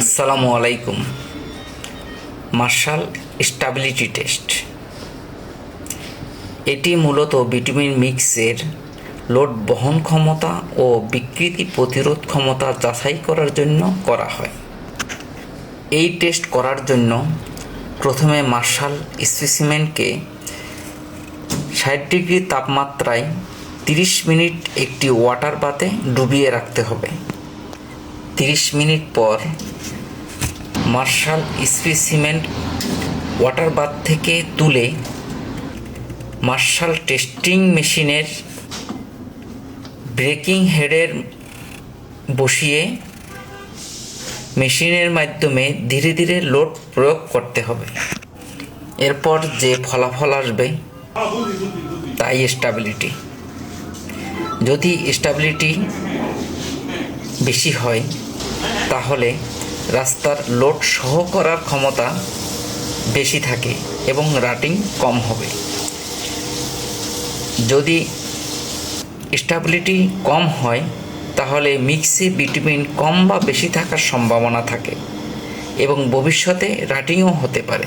আসসালামু আলাইকুম। Martial stability test, এটি মূলত বিটুমিন মিক্সের লোড বহন ক্ষমতা ও বিকৃতি প্রতিরোধ ক্ষমতা যাচাই করার জন্য করা হয়। এই টেস্ট করার জন্য প্রথমে মার্শাল স্পেসিমেনকে 60 ডিগ্রি তাপমাত্রায় 30 মিনিট একটি ওয়াটার বাথে ডুবিয়ে রাখতে হবে। 30 মিনিট পর মার্শাল স্পেসিমেন ওয়াটার বাথ থেকে তুলে মার্শাল টেস্টিং মেশিনের ব্রেকিং হেডের বসিয়ে মেশিনের মাধ্যমে ধীরে ধীরে লোড প্রয়োগ করতে হবে। এরপর যে ফলাফল আসবে তাই স্টেবিলিটি। যদি স্টেবিলিটি বেশি হয় তাহলে রাস্তার লোড সহ করার ক্ষমতা বেশি থাকে এবং রাটিং কম হবে। যদি স্টেবিলিটি কম হয় তাহলে মিক্সে বিটুমিন কম বা বেশি থাকার সম্ভাবনা থাকে এবং ভবিষ্যতে রাটিংও হতে পারে।